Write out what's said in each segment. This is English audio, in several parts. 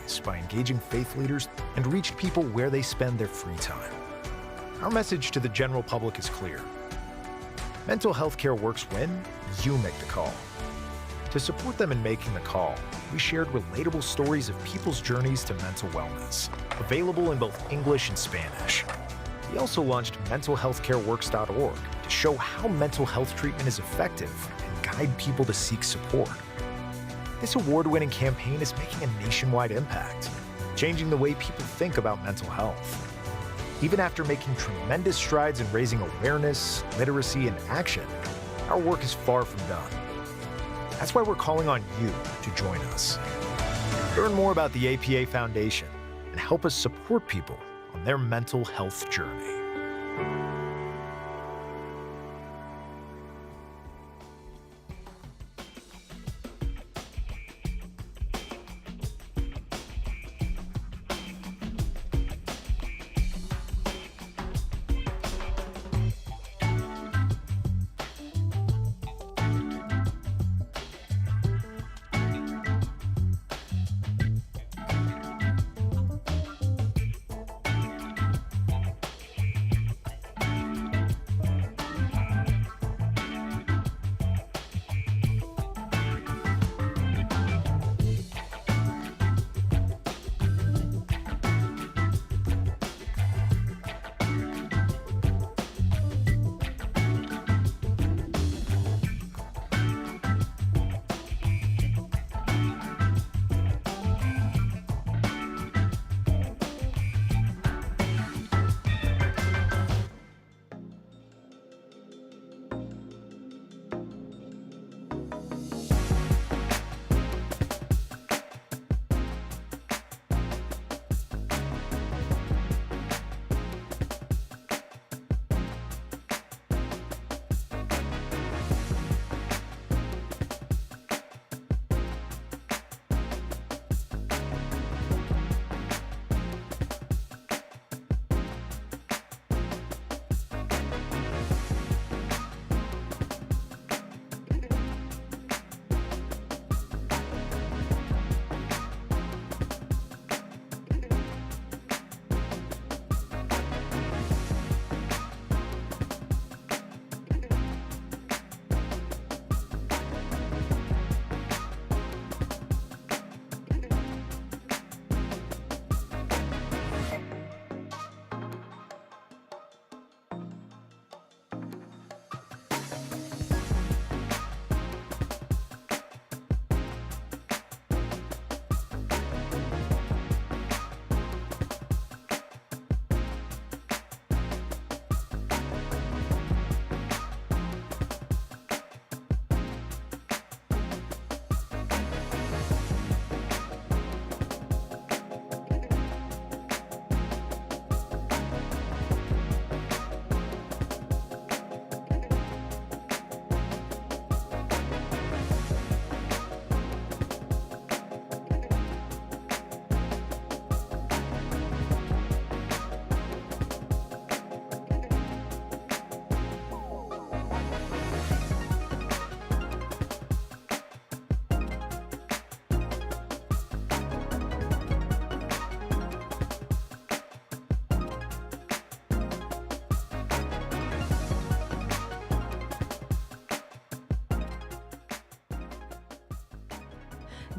millions by engaging faith leaders and reached people where they spend their free time. Our message to the general public is clear. Mental health care works when you make the call. To support them in making the call, we shared relatable stories of people's journeys to mental wellness, available in both English and Spanish. We also launched mentalhealthcareworks.org to show how mental health treatment is effective and guide people to seek support. This award-winning campaign is making a nationwide impact, changing the way people think about mental health. Even after making tremendous strides in raising awareness, literacy, and action, our work is far from done. That's why we're calling on you to join us. Learn more about the APA Foundation and help us support people on their mental health journey.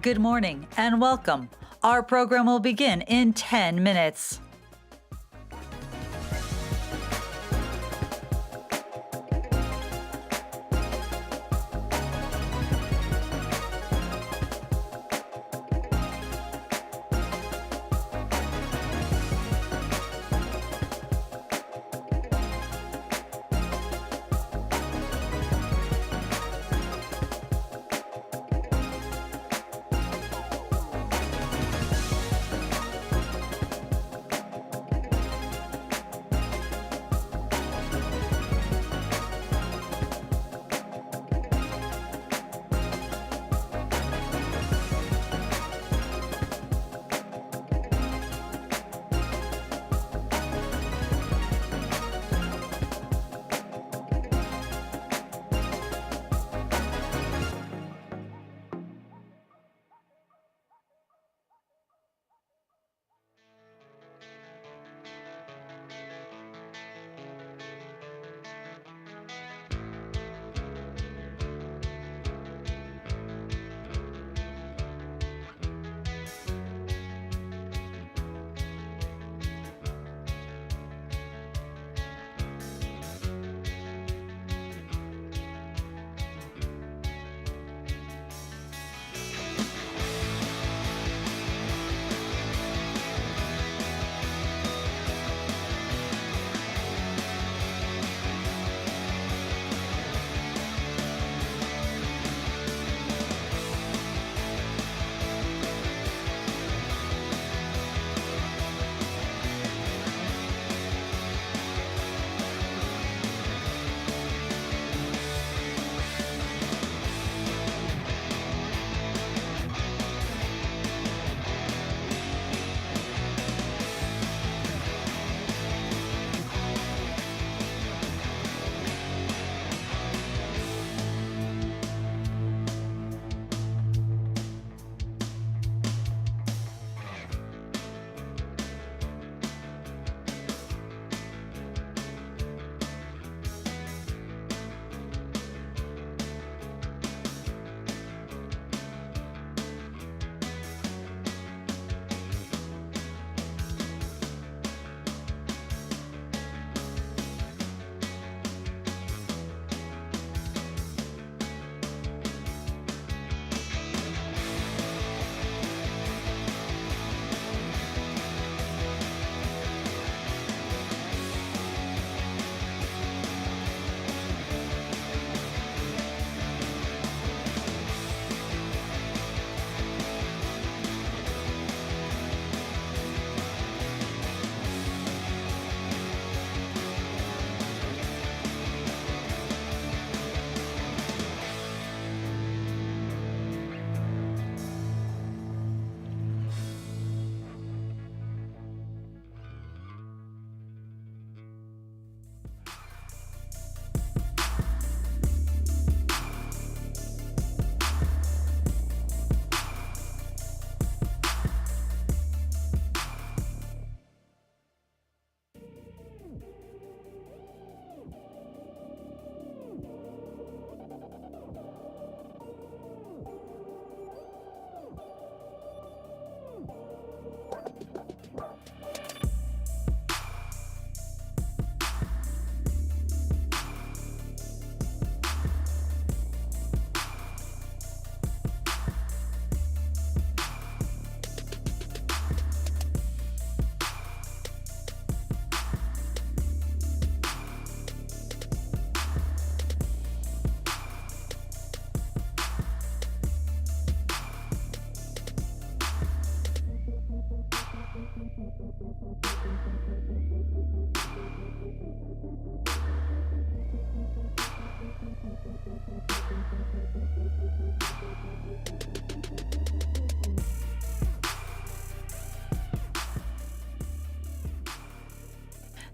Good morning and welcome. Our program will begin in 10 minutes.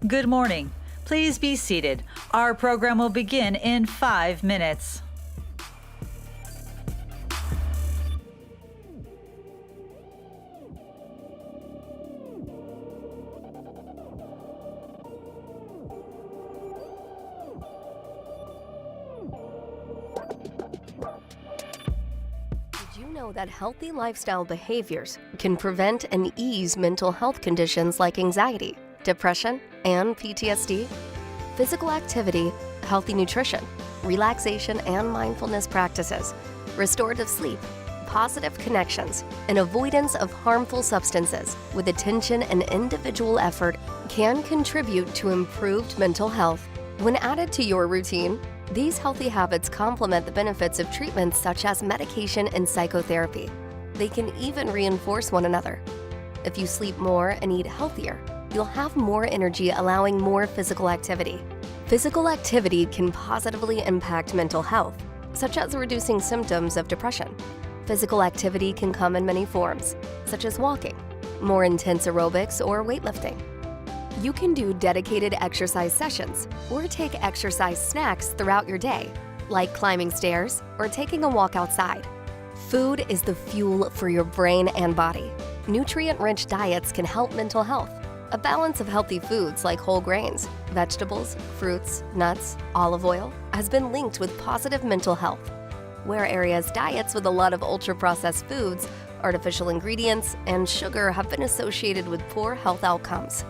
Good morning. Please be seated. Our program will begin in 5 minutes. Did you know that healthy lifestyle behaviors can prevent and ease mental health conditions like anxiety, depression, and PTSD? Physical activity, healthy nutrition, relaxation and mindfulness practices, restorative sleep, positive connections, and avoidance of harmful substances with attention and individual effort can contribute to improved mental health. When added to your routine, these healthy habits complement the benefits of treatments such as medication and psychotherapy. They can even reinforce one another. If you sleep more and eat healthier, you'll have more energy, allowing more physical activity. Physical activity can positively impact mental health, such as reducing symptoms of depression. Physical activity can come in many forms, such as walking, more intense aerobics, or weightlifting. You can do dedicated exercise sessions or take exercise snacks throughout your day, like climbing stairs or taking a walk outside. Food is the fuel for your brain and body. Nutrient-rich diets can help mental health. A balance of healthy foods like whole grains, vegetables, fruits, nuts, olive oil has been linked with positive mental health, whereas diets with a lot of ultra-processed foods, artificial ingredients, and sugar have been associated with poor health outcomes.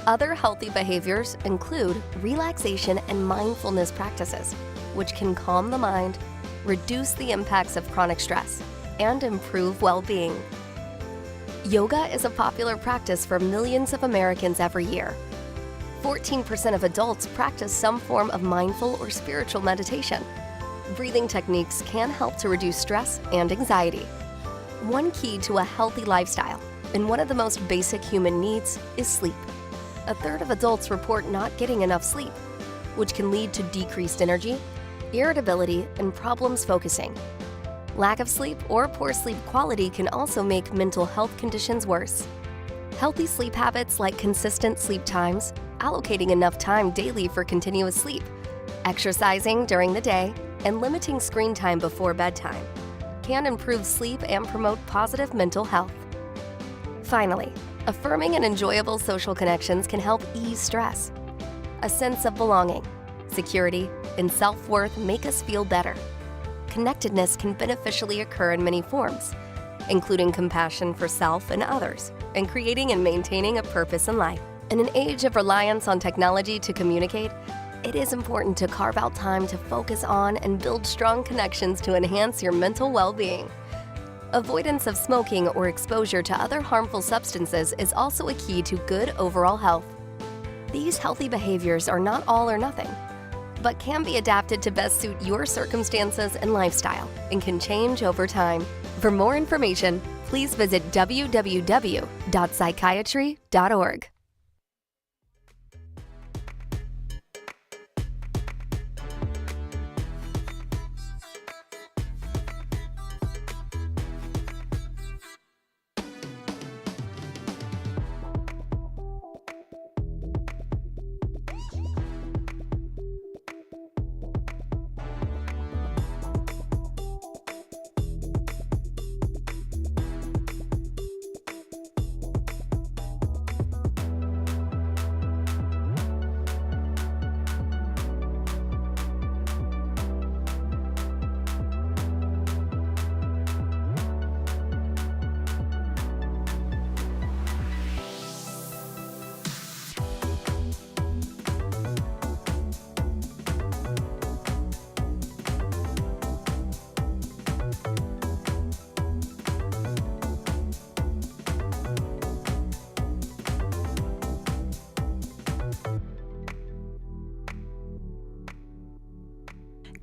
Other healthy behaviors include relaxation and mindfulness practices, which can calm the mind, reduce the impacts of chronic stress, and improve well-being. Yoga is a popular practice for millions of Americans every year. 14% of adults practice some form of mindful or spiritual meditation. Breathing techniques can help to reduce stress and anxiety. One key to a healthy lifestyle, and one of the most basic human needs, is sleep. A third of adults report not getting enough sleep, which can lead to decreased energy, irritability, and problems focusing. Lack of sleep or poor sleep quality can also make mental health conditions worse. Healthy sleep habits like consistent sleep times, allocating enough time daily for continuous sleep, exercising during the day, and limiting screen time before bedtime can improve sleep and promote positive mental health. Finally, affirming and enjoyable social connections can help ease stress. A sense of belonging, security, and self-worth make us feel better. Connectedness can beneficially occur in many forms, including compassion for self and others, and creating and maintaining a purpose in life. In an age of reliance on technology to communicate, it is important to carve out time to focus on and build strong connections to enhance your mental well-being. Avoidance of smoking or exposure to other harmful substances is also a key to good overall health. These healthy behaviors are not all or nothing, but can be adapted to best suit your circumstances and lifestyle, and can change over time. For more information, please visit www.psychiatry.org.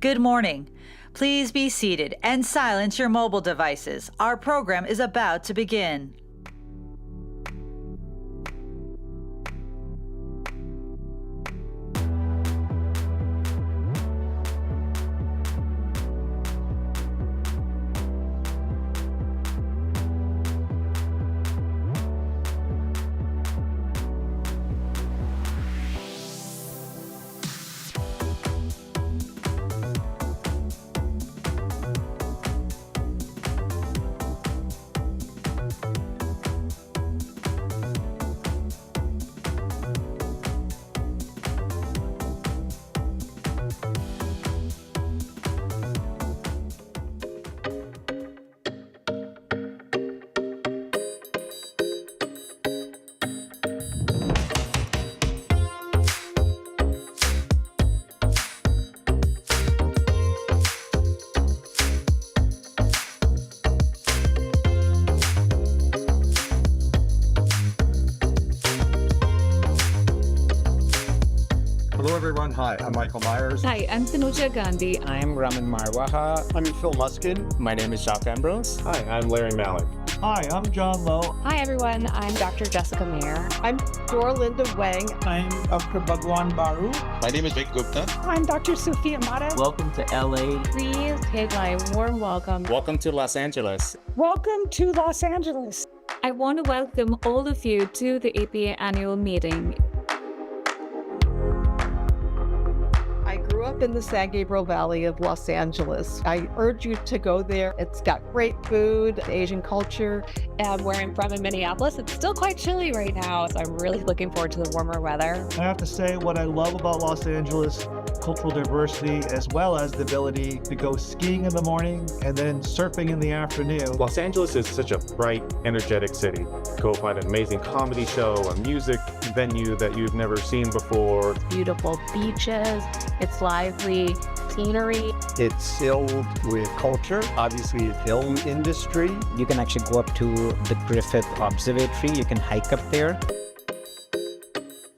Good morning. Please be seated and silence your mobile devices. Our program is about to begin. Hello, everyone. Hi, I'm Michael Myers. Hi, I'm Tanuja Gandhi. I'm Raman Marwaha. I'm Phil Muskin. My name is Jacques Ambrose. Hi, I'm Larry Malik. Hi, I'm John Lowe. Hi, everyone. I'm Dr. Jessica Mayer. I'm Dora Linda Wang. I'm Dr. Bhagwan Baru. My name is Vic Gupta. I'm Dr. Sufia Mata. Welcome to LA. Please take my warm welcome. Welcome to Los Angeles. Welcome to Los Angeles. I want to welcome all of you to the APA annual meeting. I grew up in the San Gabriel Valley of Los Angeles. I urge you to go there. It's got great food, Asian culture. And where I'm from in Minneapolis, it's still quite chilly right now, so I'm really looking forward to the warmer weather. I have to say what I love about Los Angeles, cultural diversity, as well as the ability to go skiing in the morning and then surfing in the afternoon. Los Angeles is such a bright, energetic city. Go find an amazing comedy show, a music venue that you've never seen before. Beautiful beaches, it's lively scenery. It's filled with culture, obviously the film industry. You can actually go up to the Griffith Observatory. You can hike up there.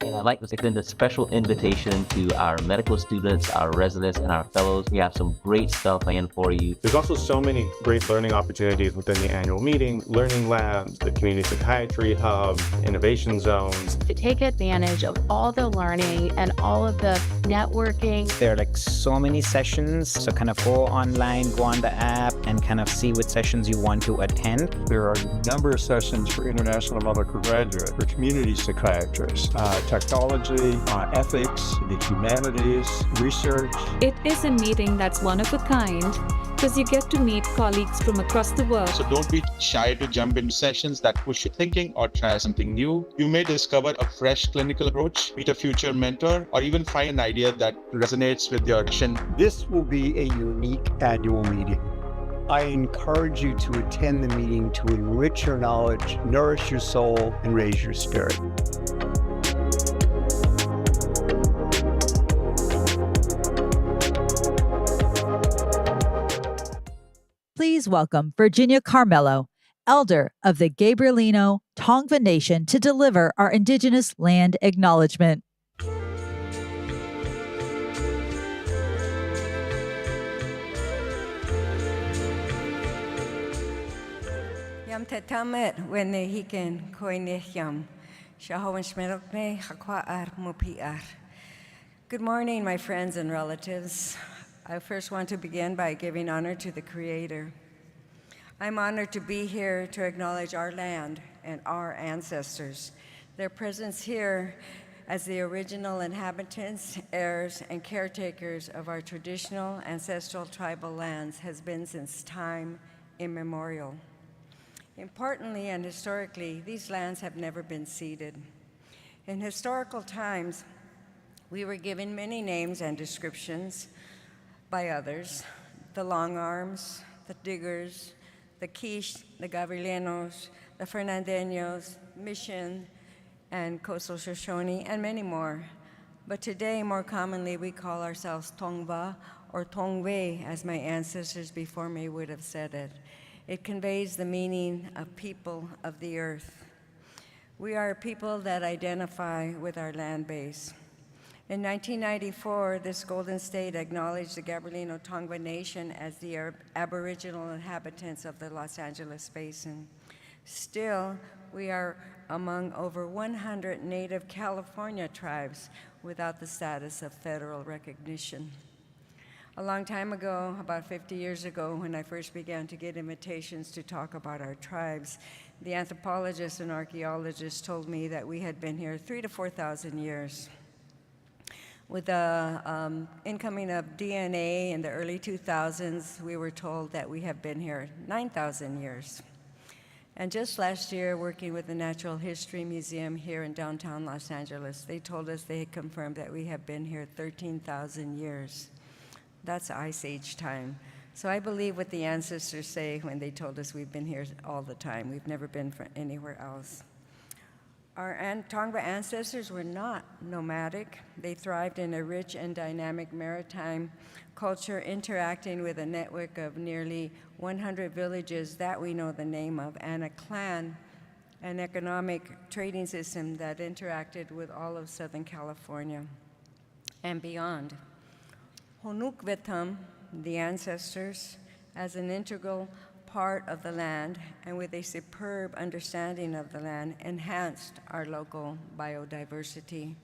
And I'd like to extend a special invitation to our medical students, our residents, and our fellows. We have some great stuff planned for you. There's also so many great learning opportunities within the annual meeting, learning labs, the community psychiatry hub, innovation zones. To take advantage of all the learning and all of the networking. There are like so many sessions. So kind of go online, go on the app, and kind of see which sessions you want to attend. There are a number of sessions for international medical graduates, for community psychiatrists, technology, ethics, the humanities, research. It is a meeting that's one of a kind because you get to meet colleagues from across the world. So don't be shy to jump into sessions that push your thinking or try something new. You may discover a fresh clinical approach, meet a future mentor, or even find an idea that resonates with your mission. This will be a unique annual meeting. I encourage you to attend the meeting to enrich your knowledge, nourish your soul, and raise your spirit. Please welcome Virginia Carmelo, elder of the Gabrielino Tongva Nation, to deliver our Indigenous land acknowledgement. Yam tetamet when they hiken koineham. Shahowan shmerokne hakwa ar mupi ar. Good morning, my friends and relatives. I first want to begin by giving honor to the Creator. I'm honored to be here to acknowledge our land and our ancestors. Their presence here as the original inhabitants, heirs, and caretakers of our traditional ancestral tribal lands has been since time immemorial. Importantly and historically, these lands have never been ceded. In historical times, we were given many names and descriptions by others: the Long Arms, the Diggers, the Quiche, the Gabrielinos, the Fernandeños, Mission, and Coastal Shoshone, and many more. But today, more commonly, we call ourselves Tongva or Tongve, as my ancestors before me would have said it. It conveys the meaning of people of the earth. We are a people that identify with our land base. In 1994, this Golden State acknowledged the Gabrielino Tongva Nation as the Aboriginal inhabitants of the Los Angeles Basin. Still, we are among over 100 native California tribes without the status of federal recognition. A long time ago, about 50 years ago, when I first began to get invitations to talk about our tribes, the anthropologists and archaeologists told me that we had been here 3,000 to 4,000 years. With the incoming of DNA in the early 2000s, we were told that we have been here 9,000 years. And just last year, working with the Natural History Museum here in downtown Los Angeles, they told us they had confirmed that we have been here 13,000 years. That's Ice Age time. So I believe what the ancestors say when they told us we've been here all the time. We've never been anywhere else. Our Tongva ancestors were not nomadic. They thrived in a rich and dynamic maritime culture, interacting with a network of nearly 100 villages that we know the name of, and a clan, an economic trading system that interacted with all of Southern California. and beyond. Honukvetam, the ancestors, as an integral part of the land and with a superb understanding of the land, enhanced our local biodiversity.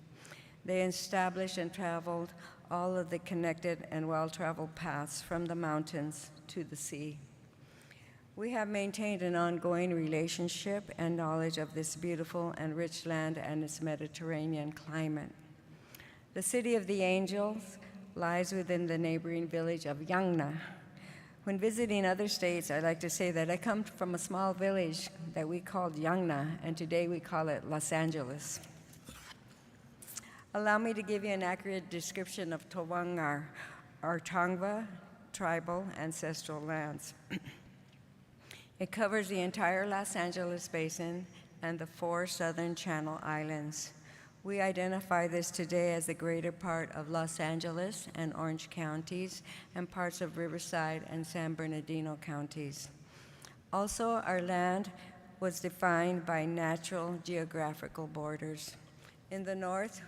They established and traveled all of the connected and well-traveled paths from the mountains to the sea. We have maintained an ongoing relationship and knowledge of this beautiful and rich land and its Mediterranean climate. The City of the Angels lies within the neighboring village of Yangna. When visiting other states, I like to say that I come from a small village that we called Yangna, and today we call it Los Angeles. Allow me to give you an accurate description of Towangar, our Tongva tribal ancestral lands. It covers the entire Los Angeles basin and the 4 southern Channel Islands. We identify this today as the greater part of Los Angeles and Orange counties and parts of Riverside and San Bernardino counties. Also, our land was defined by natural geographical borders. In the north,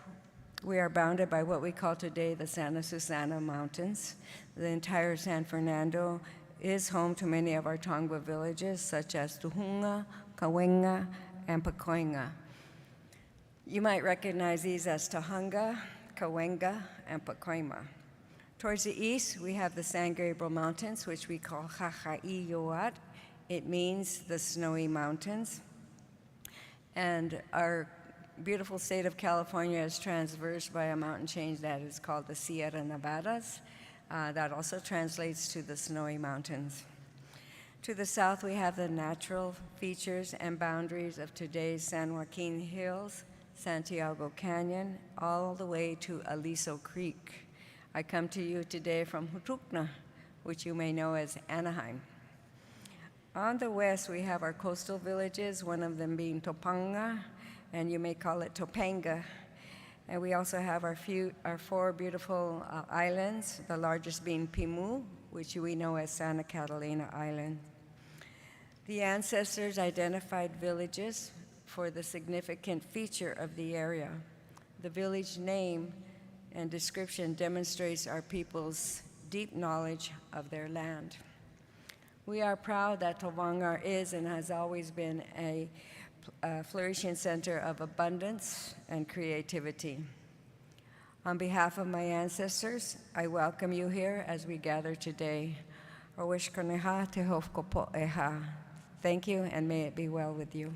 we are bounded by what we call today the Santa Susana Mountains. The entire San Fernando is home to many of our Tongva villages, such as Tuhunga, Cahuenga, and Pacoima. You might recognize these as Tahunga, Cahuenga, and Pacoima. Towards the east, we have the San Gabriel Mountains, which we call Jajaiyoat. It means the snowy mountains. And our beautiful state of California is traversed by a mountain chain that is called the Sierra Nevadas. That also translates to the snowy mountains. To the south, we have the natural features and boundaries of today's San Joaquin Hills, Santiago Canyon, all the way to Aliso Creek. I come to you today from Hutukna, which you may know as Anaheim. On the west, we have our coastal villages, one of them being Topanga, and you may call it Topanga. And we also have our 4 beautiful islands, the largest being Pimu, which we know as Santa Catalina Island. The ancestors identified villages for the significant feature of the area. The village name and description demonstrates our people's deep knowledge of their land. We are proud that Towangar is and has always been a flourishing center of abundance and creativity. On behalf of my ancestors, I welcome you here as we gather today. Thank you, and may it be well with you.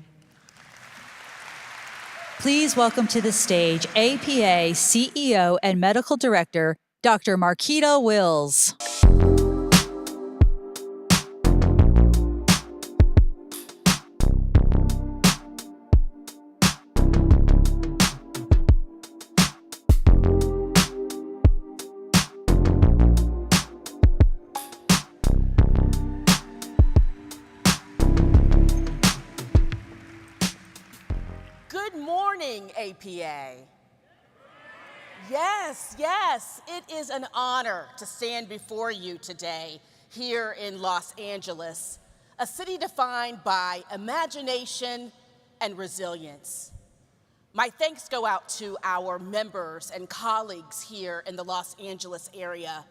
Please welcome to the stage APA CEO and Medical Director, Dr. Marquita Wills. Good morning, APA. Yes, it is an honor to stand before you today here in Los Angeles, a city defined by imagination and resilience. My thanks go out to our members and colleagues here in the Los Angeles area.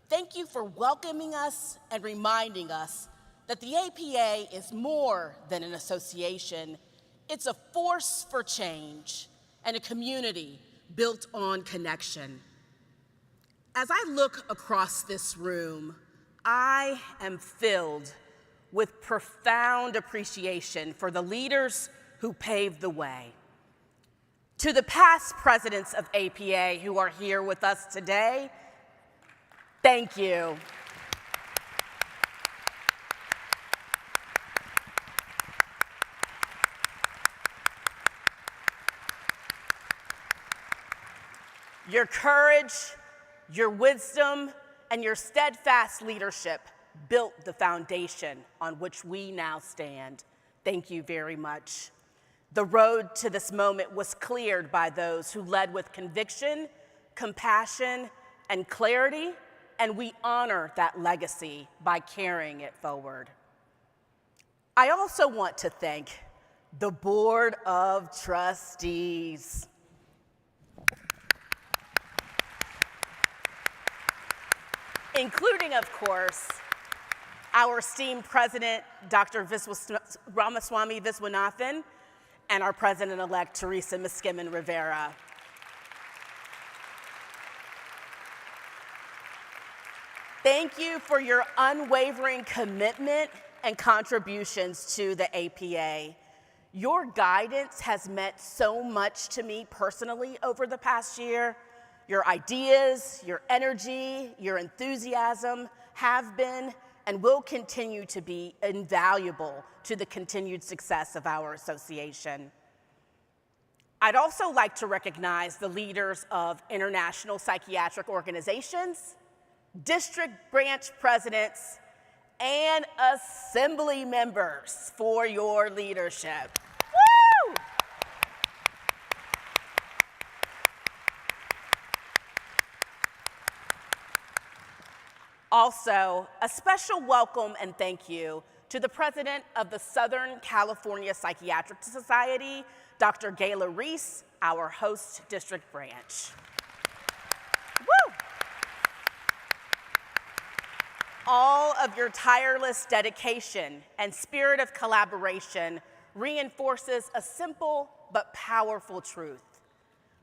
Thank you for welcoming us and reminding us that the APA is more than an association. It's a force for change and a community built on connection. As I look across this room, I am filled with profound appreciation for the leaders who paved the way. To the past presidents of APA who are here with us today, thank you. Your courage, your wisdom, and your steadfast leadership built the foundation on which we now stand. Thank you very much. The road to this moment was cleared by those who led with conviction, compassion, and clarity, and we honor that legacy by carrying it forward. I also want to thank the Board of Trustees. including, of course, our esteemed President, Dr. Ramaswamy Viswanathan, and our President-elect, Teresa Miskimen Rivera. Thank you for your unwavering commitment and contributions to the APA. Your guidance has meant so much to me personally over the past year. Your ideas, your energy, your enthusiasm have been and will continue to be invaluable to the continued success of our association. I'd also like to recognize the leaders of international psychiatric organizations, district branch presidents, and assembly members for your leadership. Woo! Also, a special welcome and thank you to the president of the Southern California Psychiatric Society, Dr. Gayla Reese, our host district branch. Woo! All of your tireless dedication and spirit of collaboration reinforces a simple but powerful truth.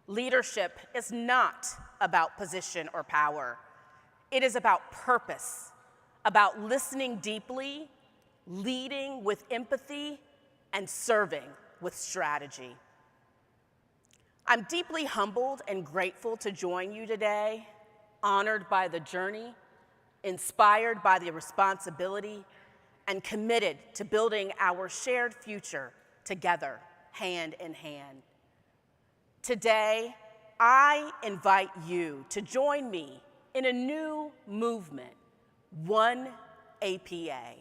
Leadership is not about position or power. It is about purpose, about listening deeply, leading with empathy, and serving with strategy. I'm deeply humbled and grateful to join you today, honored by the journey, inspired by the responsibility, and committed to building our shared future together, hand in hand. Today, I invite you to join me in a new movement, One APA.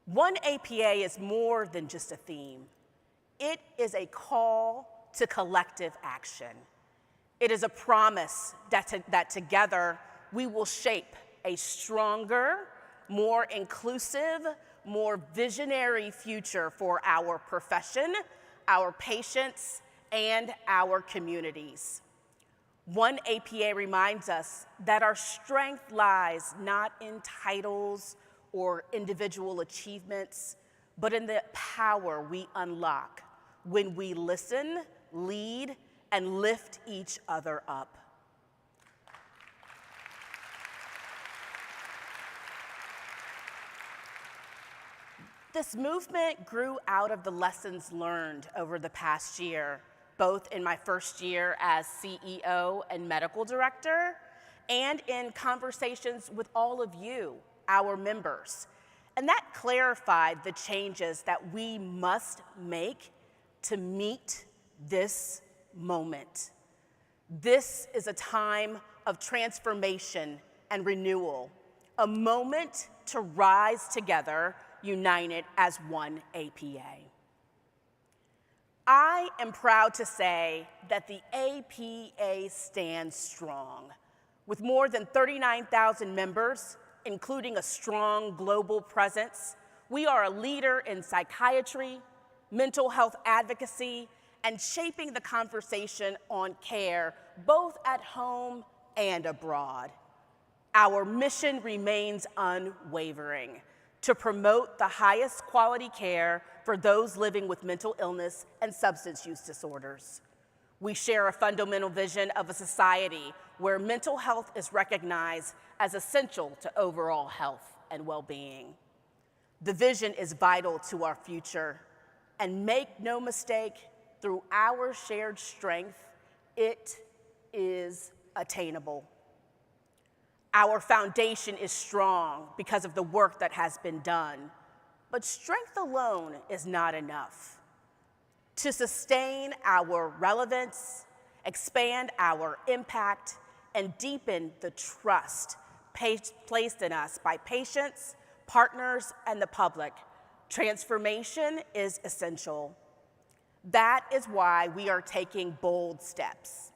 One APA is more than just a theme. It is a call to collective action. It is a promise that together we will shape a stronger, more inclusive, more visionary future for our profession, our patients, and our communities. One APA reminds us that our strength lies not in titles or individual achievements, but in the power we unlock when we listen, lead, and lift each other up. This movement grew out of the lessons learned over the past year, both in my first year as CEO and medical director, and in conversations with all of you, our members. And that clarified the changes that we must make to meet this moment. This is a time of transformation and renewal, a moment to rise together, united as one APA. I am proud to say that the APA stands strong. With more than 39,000 members, including a strong global presence, we are a leader in psychiatry, mental health advocacy, and shaping the conversation on care, both at home and abroad. Our mission remains unwavering: to promote the highest quality care for those living with mental illness and substance use disorders. We share a fundamental vision of a society where mental health is recognized as essential to overall health and well-being. The vision is vital to our future, and make no mistake, through our shared strength, it is attainable. Our foundation is strong because of the work that has been done, but strength alone is not enough. To sustain our relevance, expand our impact, and deepen the trust placed in us by patients, partners, and the public, transformation is essential. That is why we are taking bold steps,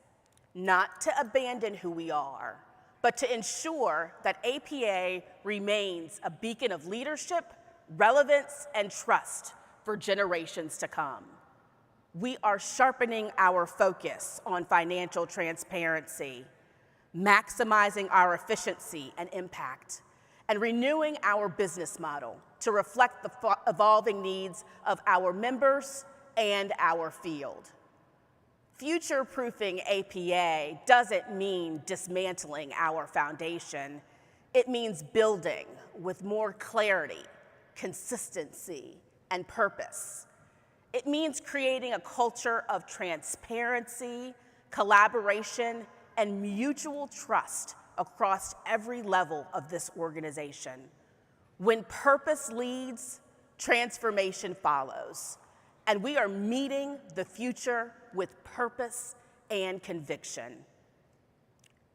not to abandon who we are, but to ensure that APA remains a beacon of leadership, relevance, and trust for generations to come. We are sharpening our focus on financial transparency, maximizing our efficiency and impact, and renewing our business model to reflect the evolving needs of our members and our field. Future-proofing APA doesn't mean dismantling our foundation. It means building with more clarity, consistency, and purpose. It means creating a culture of transparency, collaboration, and mutual trust across every level of this organization. When purpose leads, transformation follows, and we are meeting the future with purpose and conviction.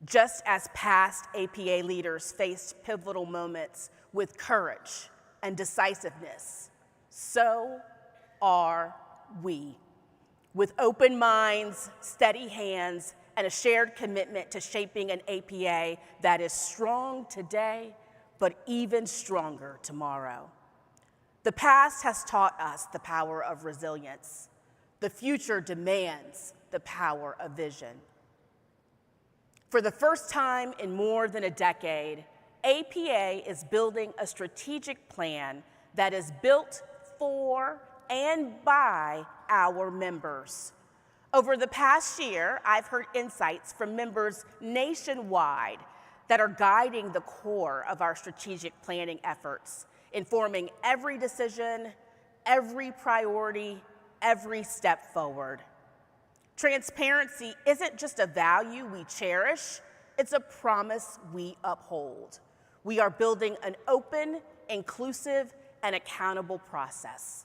Just as past APA leaders faced pivotal moments with courage and decisiveness, so are we. With open minds, steady hands, and a shared commitment to shaping an APA that is strong today, but even stronger tomorrow. The past has taught us the power of resilience. The future demands the power of vision. For the first time in more than a decade, APA is building a strategic plan that is built for and by our members. Over the past year, I've heard insights from members nationwide that are guiding the core of our strategic planning efforts, informing every decision, every priority, every step forward. Transparency isn't just a value we cherish, it's a promise we uphold. We are building an open, inclusive, and accountable process.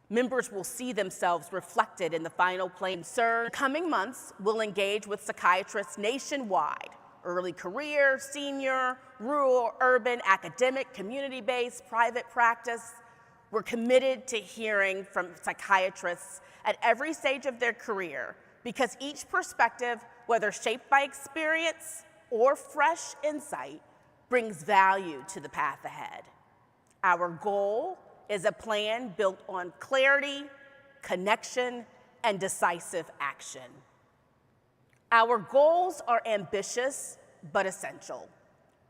Members will see themselves reflected in the final plan. In coming months, we'll engage with psychiatrists nationwide, early career, senior, rural, urban, academic, community-based, private practice. We're committed to hearing from psychiatrists at every stage of their career because each perspective, whether shaped by experience or fresh insight, brings value to the path ahead. Our goal is a plan built on clarity, connection, and decisive action. Our goals are ambitious but essential,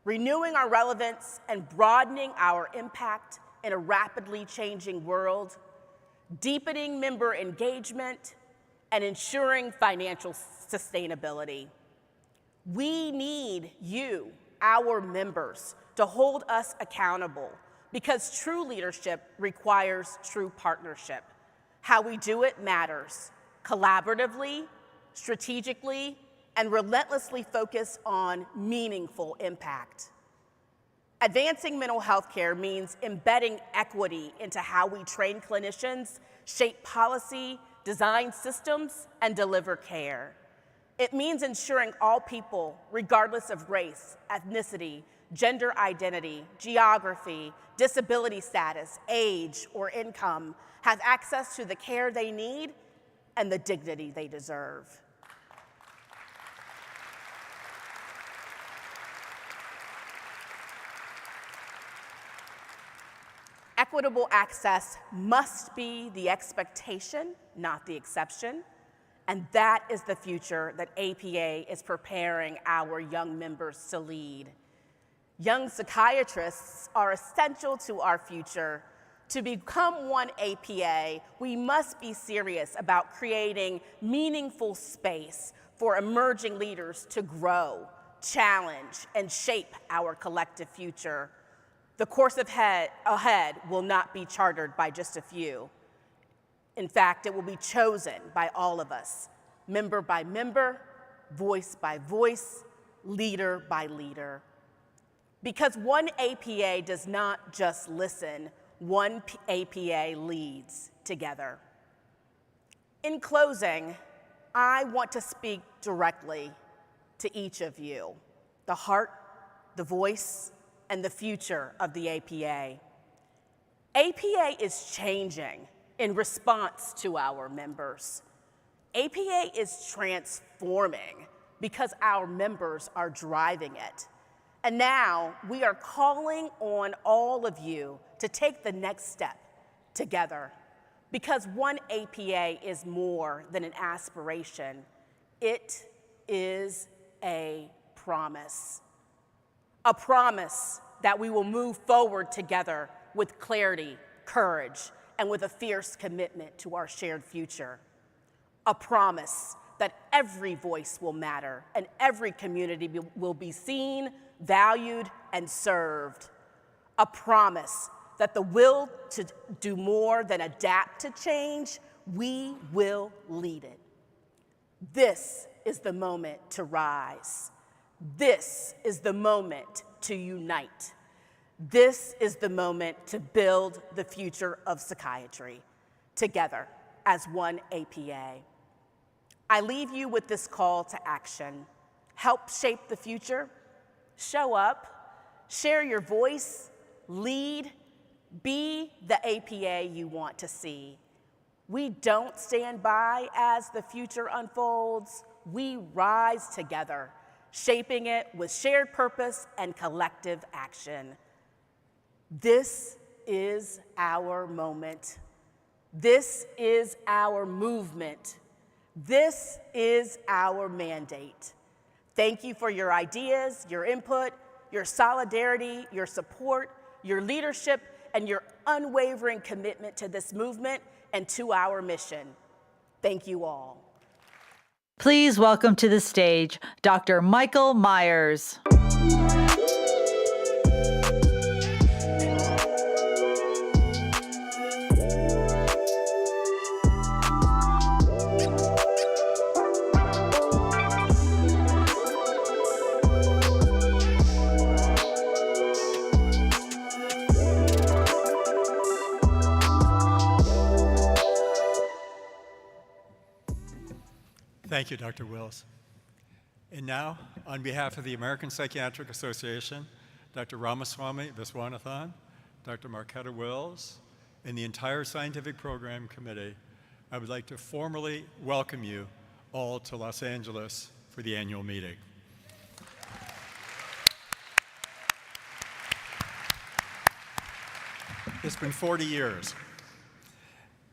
renewing our relevance and broadening our impact in a rapidly changing world, deepening member engagement, and ensuring financial sustainability. We need you, our members, to hold us accountable because true leadership requires true partnership. How we do it matters, collaboratively, strategically, and relentlessly focus on meaningful impact. Advancing mental health care means embedding equity into how we train clinicians, shape policy, design systems, and deliver care. It means ensuring all people, regardless of race, ethnicity, gender identity, geography, disability status, age, or income, have access to the care they need and the dignity they deserve. Equitable access must be the expectation, not the exception, and that is the future that APA is preparing our young members to lead. Young psychiatrists are essential to our future. To become one APA, we must be serious about creating meaningful space for emerging leaders to grow, challenge, and shape our collective future. The course ahead will not be chartered by just a few. In fact, it will be chosen by all of us, member by member, voice by voice, leader by leader. Because one APA does not just listen, one APA leads together. In closing, I want to speak directly to each of you, the heart, the voice, and the future of the APA. APA is changing in response to our members. APA is transforming because our members are driving it. And now we are calling on all of you to take the next step together because one APA is more than an aspiration. It is a promise. A promise that we will move forward together with clarity, courage, and with a fierce commitment to our shared future. A promise that every voice will matter and every community will be seen, valued, and served. A promise that the will to do more than adapt to change, we will lead it. This is the moment to rise. This is the moment to unite. This is the moment to build the future of psychiatry together as one APA. I leave you with this call to action. Help shape the future. Show up. Share your voice. Lead. Be the APA you want to see. We don't stand by as the future unfolds. We rise together, shaping it with shared purpose and collective action. This is our moment. This is our movement. This is our mandate. Thank you for your ideas, your input, your solidarity, your support, your leadership, and your unwavering commitment to this movement and to our mission. Thank you all. Please welcome to the stage Dr. Michael Myers. Thank you, Dr. Wills. And now, on behalf of the American Psychiatric Association, Dr. Ramaswamy Viswanathan, Dr. Marquetta Wills, and the entire Scientific Program Committee, I would like to formally welcome you all to Los Angeles for the annual meeting. It's been 40 years,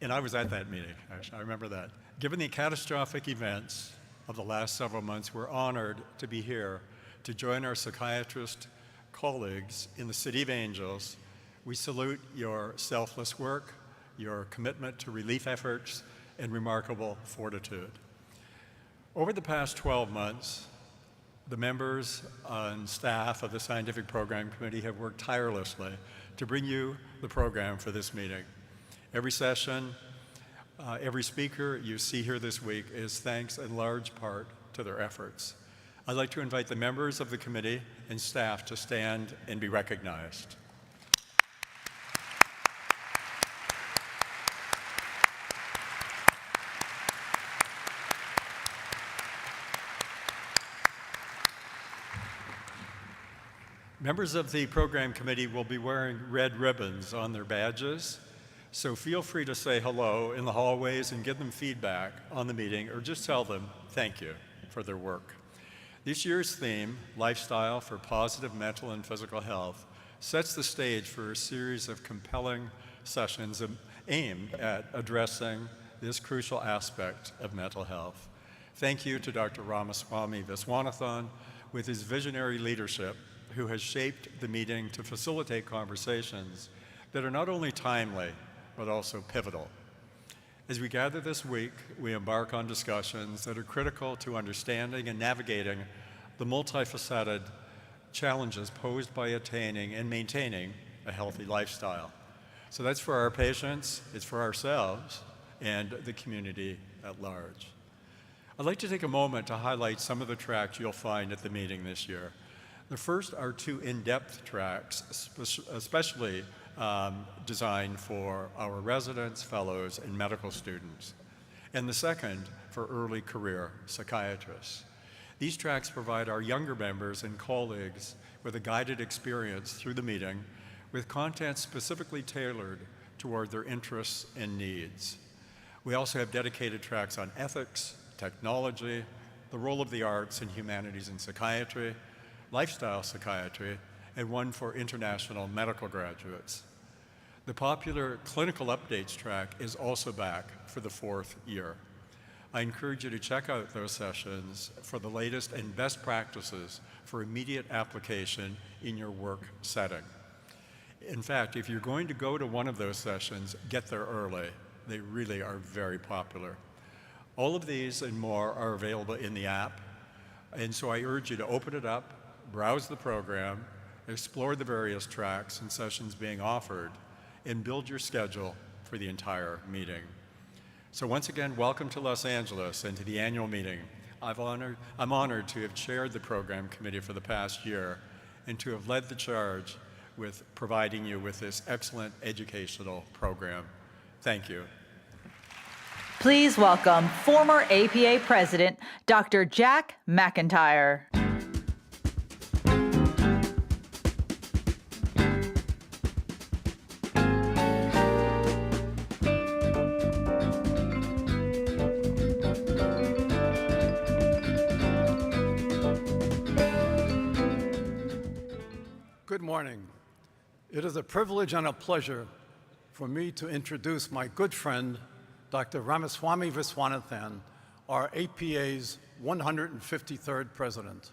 and I was at that meeting, actually, I remember that. Given the catastrophic events of the last several months, we're honored to be here to join our psychiatrist colleagues in the City of Angels. We salute your selfless work, your commitment to relief efforts, and remarkable fortitude. Over the past 12 months, the members and staff of the Scientific Program Committee have worked tirelessly to bring you the program for this meeting. Every session, every speaker you see here this week is thanks in large part to their efforts. I'd like to invite the members of the committee and staff to stand and be recognized. Members of the program committee will be wearing red ribbons on their badges. So feel free to say hello in the hallways and give them feedback on the meeting, or just tell them thank you for their work. This year's theme, Lifestyle for Positive Mental and Physical Health, sets the stage for a series of compelling sessions aimed at addressing this crucial aspect of mental health. Thank you to Dr. Ramaswamy Viswanathan, with his visionary leadership, who has shaped the meeting to facilitate conversations that are not only timely, but also pivotal. As we gather this week, we embark on discussions that are critical to understanding and navigating the multifaceted challenges posed by attaining and maintaining a healthy lifestyle. So that's for our patients, it's for ourselves, and the community at large. I'd like to take a moment to highlight some of the tracks you'll find at the meeting this year. The first are two in-depth tracks, especially designed for our residents, fellows, and medical students. And the second for early career psychiatrists. These tracks provide our younger members and colleagues with a guided experience through the meeting with content specifically tailored toward their interests and needs. We also have dedicated tracks on ethics, technology, the role of the arts and humanities in psychiatry, lifestyle psychiatry, and one for international medical graduates. The popular clinical updates track is also back for the 4th year. I encourage you to check out those sessions for the latest and best practices for immediate application in your work setting. In fact, if you're going to go to one of those sessions, get there early. They really are very popular. All of these and more are available in the app, and so I urge you to open it up, browse the program, explore the various tracks and sessions being offered, and build your schedule for the entire meeting. So once again, welcome to Los Angeles and to the annual meeting. I'm honored to have chaired the program committee for the past year and to have led the charge with providing you with this excellent educational program. Thank you. Please welcome former APA President, Dr. Jack McIntyre. Good morning. It is a privilege and a pleasure for me to introduce my good friend, Dr. Ramaswamy Viswanathan, our APA's 153rd president.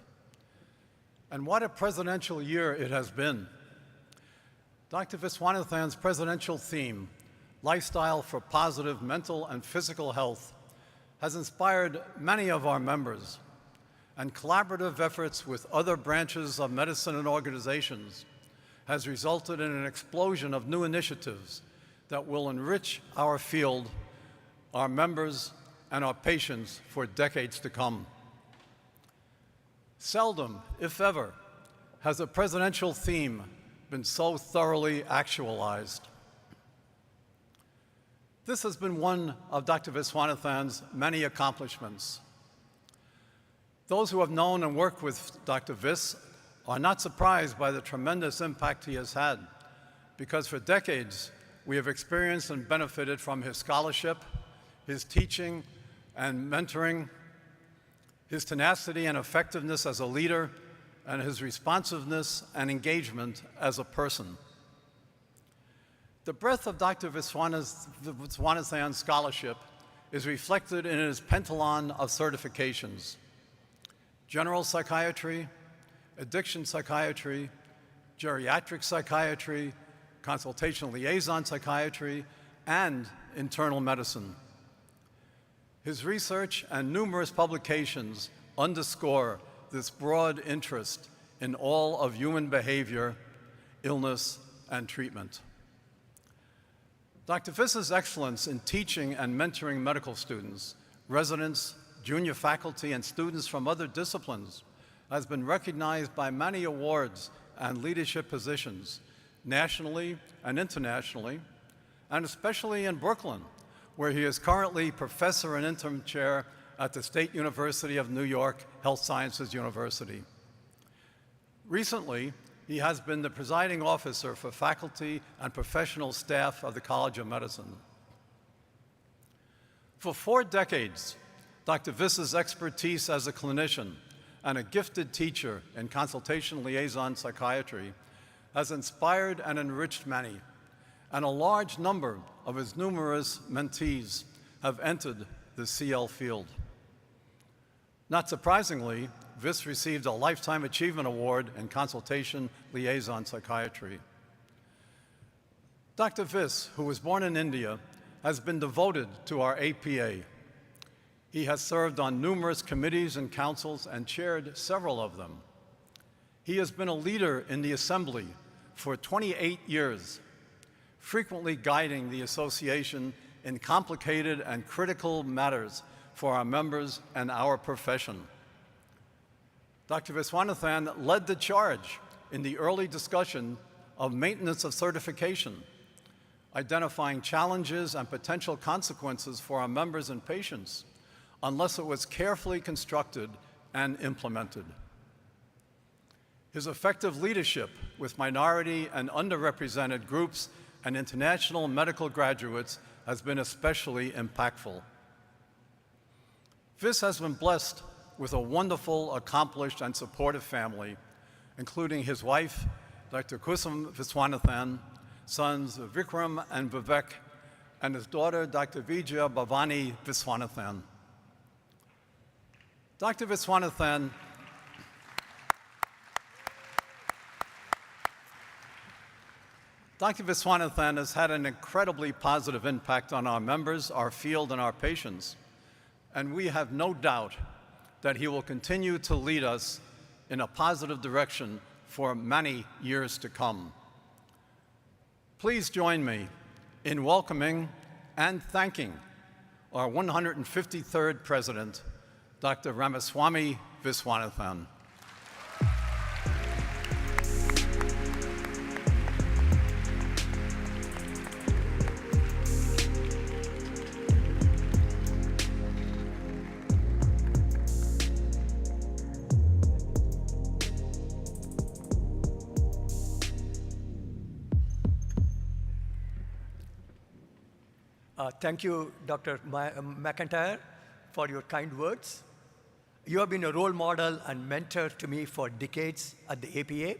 And what a presidential year it has been. Dr. Viswanathan's presidential theme, Lifestyle for Positive Mental and Physical Health, has inspired many of our members, and collaborative efforts with other branches of medicine and organizations has resulted in an explosion of new initiatives that will enrich our field, our members, and our patients for decades to come. Seldom, if ever, has a presidential theme been so thoroughly actualized. This has been one of Dr. Viswanathan's many accomplishments. Those who have known and worked with Dr. Vis are not surprised by the tremendous impact he has had, because for decades we have experienced and benefited from his scholarship, his teaching and mentoring, his tenacity and effectiveness as a leader, and his responsiveness and engagement as a person. The breadth of Dr. Viswanathan's scholarship is reflected in his pentathlon of certifications: general psychiatry, addiction psychiatry, geriatric psychiatry, consultation liaison psychiatry, and internal medicine. His research and numerous publications underscore this broad interest in all of human behavior, illness, and treatment. Dr. Vis's excellence in teaching and mentoring medical students, residents, junior faculty, and students from other disciplines has been recognized by many awards and leadership positions, nationally and internationally, and especially in Brooklyn, where he is currently professor and interim chair at the State University of New York Health Sciences University. Recently, he has been the presiding officer for faculty and professional staff of the College of Medicine. For 4 decades, Dr. Vis's expertise as a clinician and a gifted teacher in consultation liaison psychiatry has inspired and enriched many, and a large number of his numerous mentees have entered the CL field. Not surprisingly, Vis received a Lifetime Achievement Award in consultation liaison psychiatry. Dr. Vis, who was born in India, has been devoted to our APA. He has served on numerous committees and councils and chaired several of them. He has been a leader in the Assembly for 28 years, frequently guiding the association in complicated and critical matters for our members and our profession. Dr. Viswanathan led the charge in the early discussion of maintenance of certification, identifying challenges and potential consequences for our members and patients unless it was carefully constructed and implemented. His effective leadership with minority and underrepresented groups and international medical graduates has been especially impactful. Vis has been blessed with a wonderful, accomplished, and supportive family, including his wife, Dr. Kusum Viswanathan, sons Vikram and Vivek, and his daughter, Dr. Vijaya Bhavani Viswanathan. Dr. Viswanathan Dr. Viswanathan has had an incredibly positive impact on our members, our field, and our patients, and we have no doubt that he will continue to lead us in a positive direction for many years to come. Please join me in welcoming and thanking our 153rd President, Dr. Ramaswamy Viswanathan. Thank you, Dr. McIntyre, for your kind words. You have been a role model and mentor to me for decades at the APA,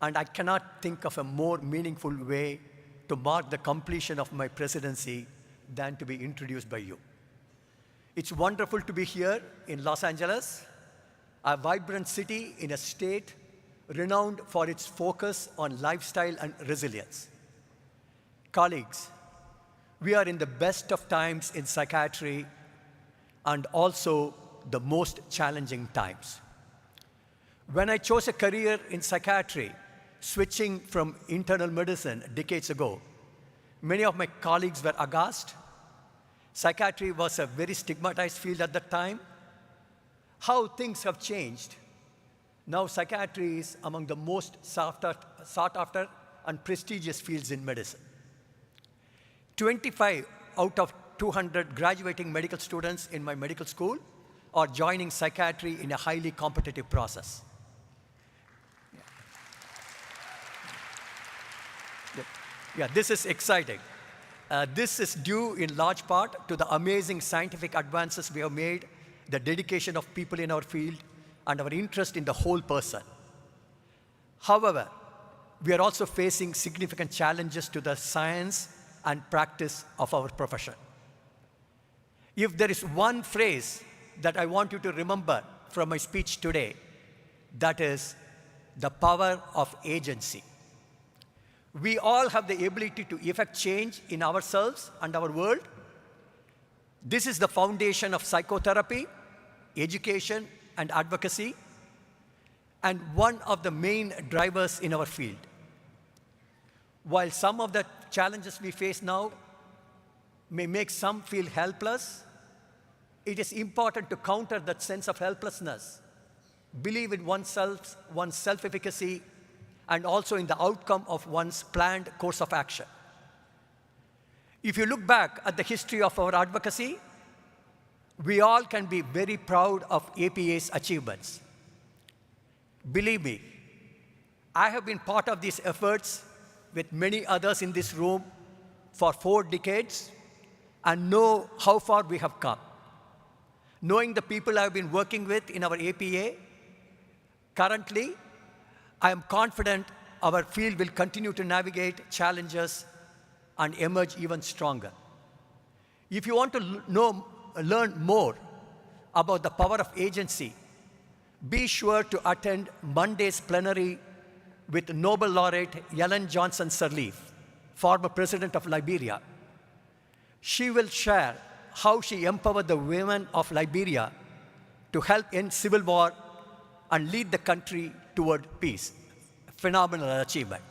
and I cannot think of a more meaningful way to mark the completion of my presidency than to be introduced by you. It's wonderful to be here in Los Angeles, a vibrant city in a state renowned for its focus on lifestyle and resilience. Colleagues, we are in the best of times in psychiatry and also the most challenging times. When I chose a career in psychiatry, switching from internal medicine decades ago, many of my colleagues were aghast. Psychiatry was a very stigmatized field at that time. How things have changed. Now psychiatry is among the most sought after and prestigious fields in medicine. 25 out of 200 graduating medical students in my medical school are joining psychiatry in a highly competitive process. Yeah, this is exciting. This is due in large part to the amazing scientific advances we have made, the dedication of people in our field, and our interest in the whole person. However, we are also facing significant challenges to the science and practice of our profession. If there is one phrase that I want you to remember from my speech today, that is the power of agency. We all have the ability to effect change in ourselves and our world. This is the foundation of psychotherapy, education, and advocacy, and one of the main drivers in our field. While some of the challenges we face now may make some feel helpless, it is important to counter that sense of helplessness, believe in oneself, one's self-efficacy, and also in the outcome of one's planned course of action. If you look back at the history of our advocacy, we all can be very proud of APA's achievements. Believe me, I have been part of these efforts with many others in this room for 4 decades and know how far we have come. Knowing the people I have been working with in our APA, currently, I am confident our field will continue to navigate challenges and emerge even stronger. If you want to learn more about the power of agency, be sure to attend Monday's plenary with Nobel laureate Ellen Johnson Sirleaf, former president of Liberia. She will share how she empowered the women of Liberia to help end civil war and lead the country toward peace. A phenomenal achievement.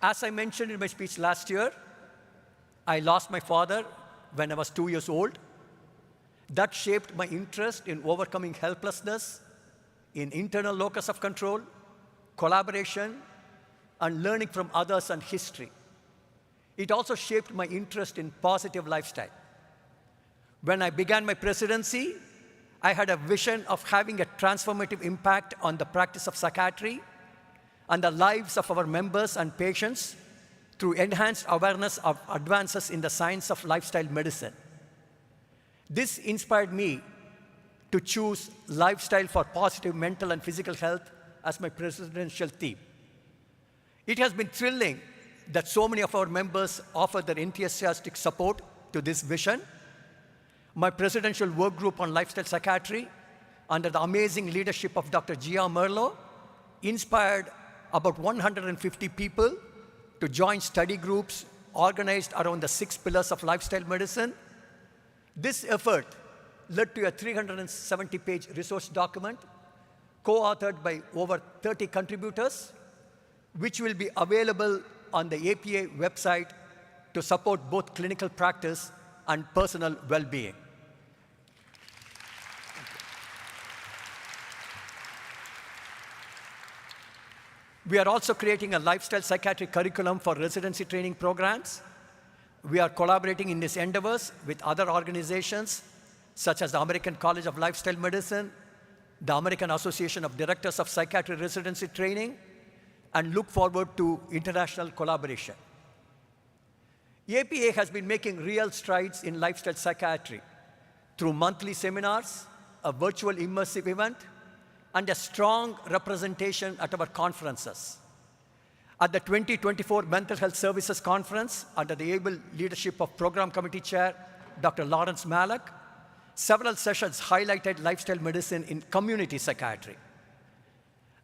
As I mentioned in my speech last year, I lost my father when I was 2 years old. That shaped my interest in overcoming helplessness, in internal locus of control, collaboration, and learning from others and history. It also shaped my interest in positive lifestyle. When I began my presidency, I had a vision of having a transformative impact on the practice of psychiatry and the lives of our members and patients through enhanced awareness of advances in the science of lifestyle medicine. This inspired me to choose lifestyle for positive mental and physical health as my presidential theme. It has been thrilling that so many of our members offer their enthusiastic support to this vision. My presidential work group on lifestyle psychiatry, under the amazing leadership of Dr. Gia Merlo, inspired about 150 people to join study groups organized around the 6 pillars of lifestyle medicine. This effort led to a 370-page resource document co-authored by over 30 contributors, which will be available on the APA website to support both clinical practice and personal well-being. We are also creating a lifestyle psychiatry curriculum for residency training programs. We are collaborating in these endeavors with other organizations, such as the American College of Lifestyle Medicine, the American Association of Directors of Psychiatry Residency Training, and look forward to international collaboration. APA has been making real strides in lifestyle psychiatry through monthly seminars, a virtual immersive event, and a strong representation at our conferences. At the 2024 Mental Health Services Conference, under the able leadership of Program Committee Chair Dr. Lawrence Malik, several sessions highlighted lifestyle medicine in community psychiatry.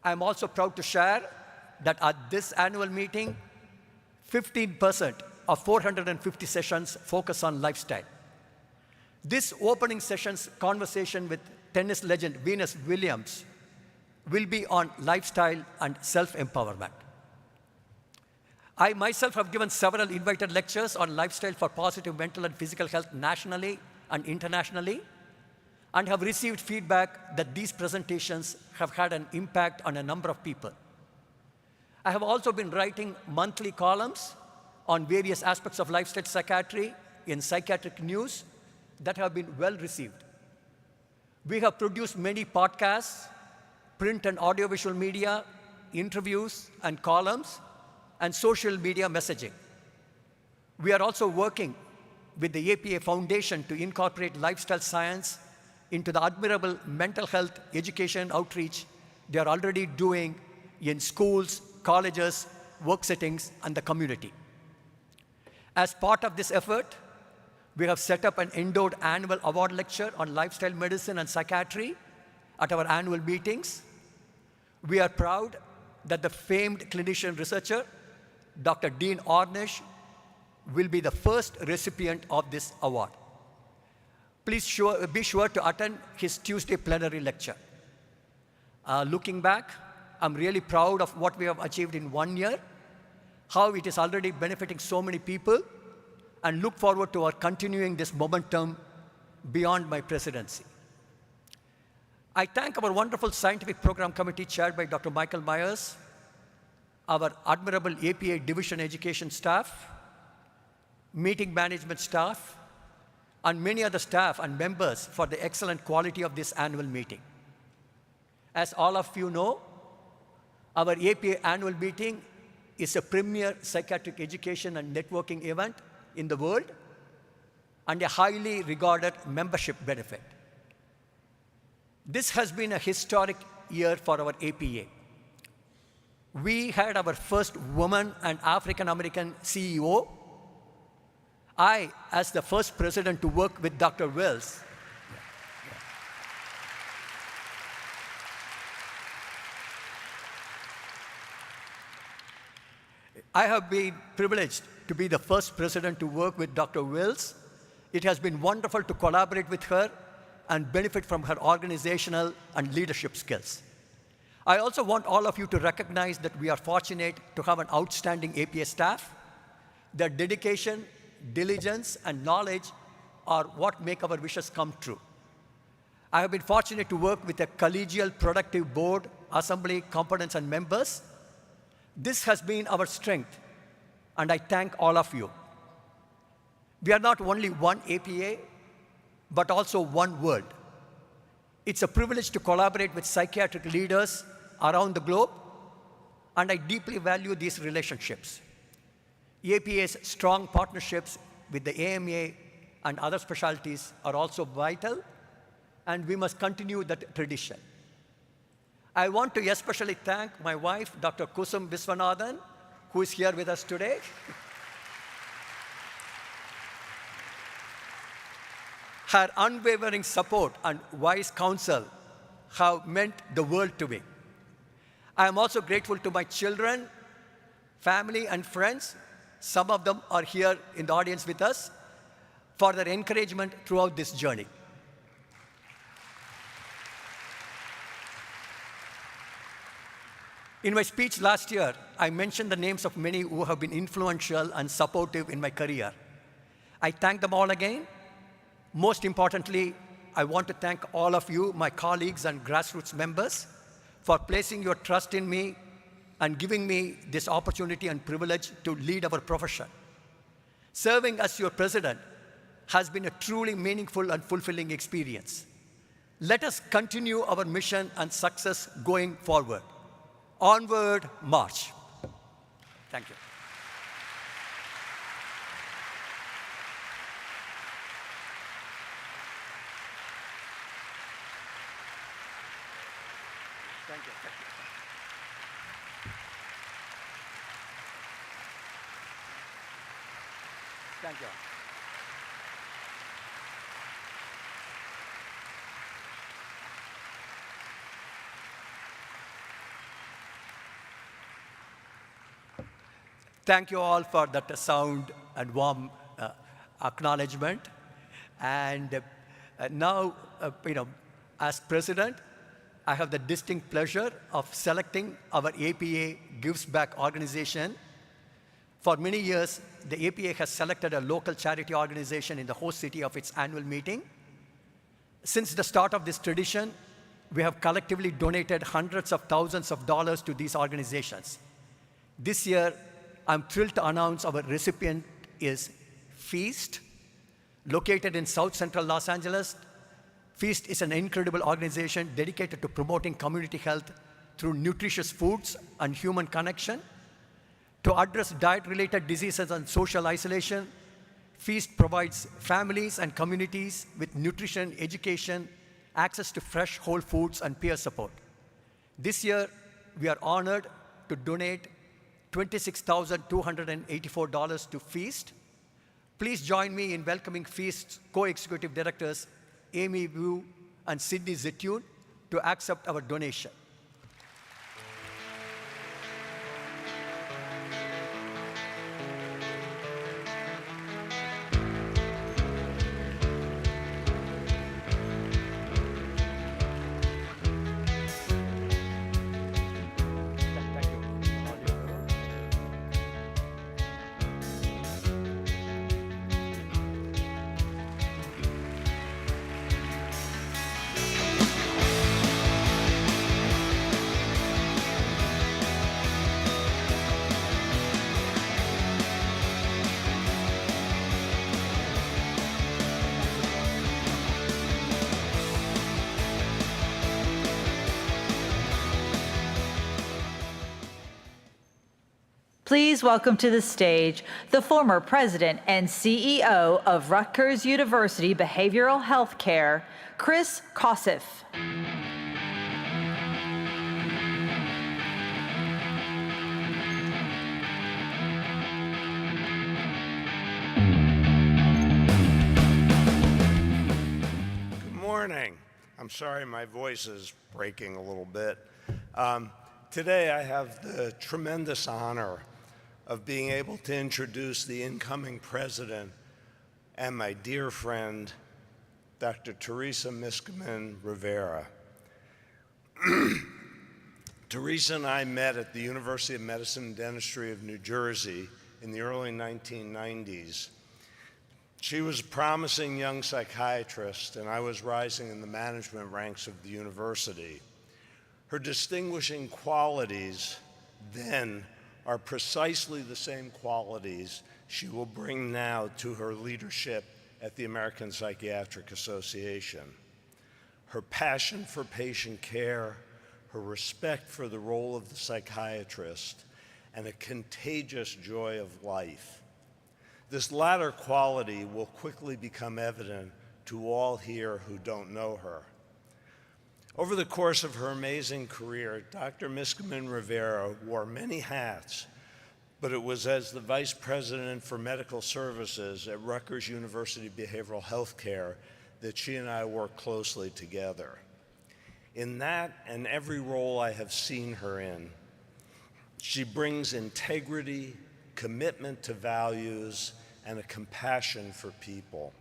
I am also proud to share that at this annual meeting, 15% of 450 sessions focus on lifestyle. This opening session's conversation with tennis legend Venus Williams will be on lifestyle and self-empowerment. I myself have given several invited lectures on lifestyle for positive mental and physical health nationally and internationally, and have received feedback that these presentations have had an impact on a number of people. I have also been writing monthly columns on various aspects of lifestyle psychiatry in Psychiatric News that have been well received. We have produced many podcasts, print and audiovisual media, interviews and columns, and social media messaging. We are also working with the APA Foundation to incorporate lifestyle science into the admirable mental health education outreach they are already doing in schools, colleges, work settings, and the community. As part of this effort, we have set up an endowed annual award lecture on lifestyle medicine and psychiatry at our annual meetings. We are proud that the famed clinician researcher, Dr. Dean Ornish, will be the first recipient of this award. Please be sure to attend his Tuesday plenary lecture. Looking back, I'm really proud of what we have achieved in 1 year, how it is already benefiting so many people, and look forward to our continuing this momentum beyond my presidency. I thank our wonderful scientific program committee chaired by Dr. Michael Myers, our admirable APA division education staff, meeting management staff, and many other staff and members for the excellent quality of this annual meeting. As all of you know, our APA annual meeting is a premier psychiatric education and networking event in the world and a highly regarded membership benefit. This has been a historic year for our APA. We had our first woman and African-American CEO. I, as the first president to work with Dr. Wells, I have been privileged to be the first president to work with Dr. Wells. It has been wonderful to collaborate with her and benefit from her organizational and leadership skills. I also want all of you to recognize that we are fortunate to have an outstanding APA staff. Their dedication, diligence, and knowledge are what make our wishes come true. I have been fortunate to work with a collegial, productive board, assembly, components, and members. This has been our strength, and I thank all of you. We are not only one APA, but also one world. It's a privilege to collaborate with psychiatric leaders around the globe, and I deeply value these relationships. APA's strong partnerships with the AMA and other specialties are also vital, and we must continue that tradition. I want to especially thank my wife, Dr. Kusum Viswanathan, who is here with us today. Her unwavering support and wise counsel have meant the world to me. I am also grateful to my children, family, and friends. Some of them are here in the audience with us, for their encouragement throughout this journey. In my speech last year, I mentioned the names of many who have been influential and supportive in my career. I thank them all again. Most importantly, I want to thank all of you, my colleagues and grassroots members, for placing your trust in me and giving me this opportunity and privilege to lead our profession. Serving as your president has been a truly meaningful and fulfilling experience. Let us continue our mission and success going forward. Onward, march. Thank you. Thank you. Thank you. Thank you all for that sound and warm acknowledgement. And now, as president, I have the distinct pleasure of selecting our APA Gives Back organization. For many years, the APA has selected a local charity organization in the host city of its annual meeting. Since the start of this tradition, we have collectively donated hundreds of thousands of dollars to these organizations. This year, I'm thrilled to announce our recipient is Feast, located in South Central Los Angeles. Feast is an incredible organization dedicated to promoting community health through nutritious foods and human connection. To address diet-related diseases and social isolation, Feast provides families and communities with nutrition, education, access to fresh whole foods, and peer support. This year, we are honored to donate $26,284 to Feast. Please join me in welcoming Feast's co-executive directors, Amy Wu and Sydney Zitune, to accept our donation. Please welcome to the stage the former president and CEO of Rutgers University Behavioral Health Care, Chris Kosseff. Good morning. I'm sorry my voice is breaking a little bit. Today I have the tremendous honor of being able to introduce the incoming president and my dear friend, Dr. Teresa Miskman Rivera. Teresa and I met at the University of Medicine and Dentistry of New Jersey in the early 1990s. She was a promising young psychiatrist, and I was rising in the management ranks of the university. Her distinguishing qualities then are precisely the same qualities she will bring now to her leadership at the American Psychiatric Association. Her passion for patient care, her respect for the role of the psychiatrist, and a contagious joy of life. This latter quality will quickly become evident to all here who don't know her. Over the course of her amazing career, Dr. Miskman Rivera wore many hats, but it was as the Vice President for Medical Services at Rutgers University Behavioral Health Care that she and I worked closely together. In that and every role I have seen her in, she brings integrity, commitment to values, and a compassion for people.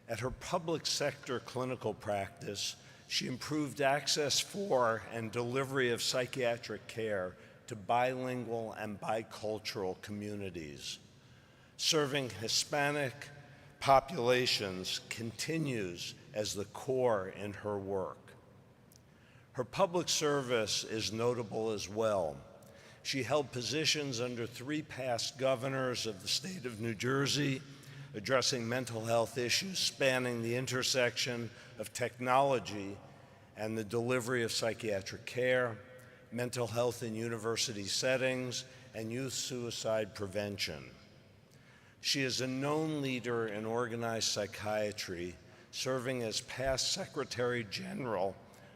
At her public sector clinical practice, she improved access for and delivery of psychiatric care to bilingual and bicultural communities. Serving Hispanic populations continues as the core in her work. Her public service is notable as well. She held positions under 3 past governors of the state of New Jersey, addressing mental health issues spanning the intersection of technology and the delivery of psychiatric care, mental health in university settings, and youth suicide prevention. She is a known leader in organized psychiatry, serving as past Secretary General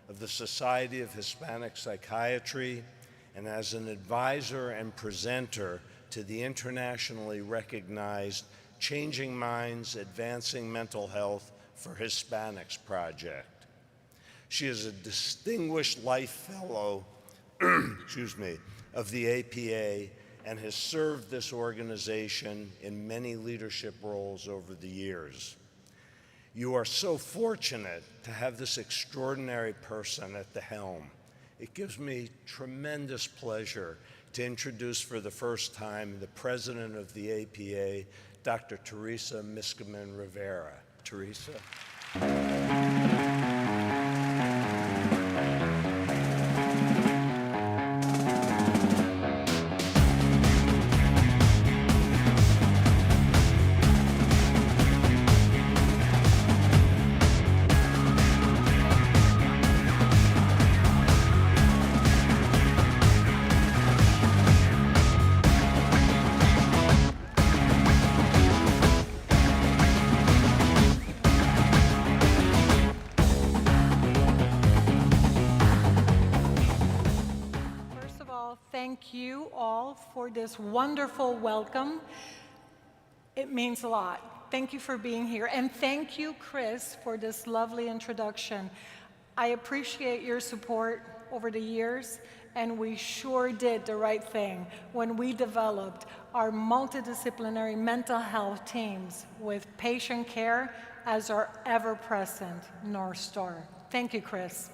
of the Society of Hispanic Psychiatry and as an advisor and presenter to the internationally recognized Changing Minds Advancing Mental Health for Hispanics project. She is a distinguished life fellow of the APA and has served this organization in many leadership roles over the years. You are so fortunate to have this extraordinary person at the helm. It gives me tremendous pleasure to introduce for the first time the president of the APA, Dr. Teresa Miskamin Rivera. Teresa. Thank you all for this wonderful welcome. It means a lot. Thank you for being here. And thank you, Chris, for this lovely introduction. I appreciate your support over the years, and we sure did the right thing when we developed our multidisciplinary mental health teams with patient care as our ever-present North Star. Thank you, Chris.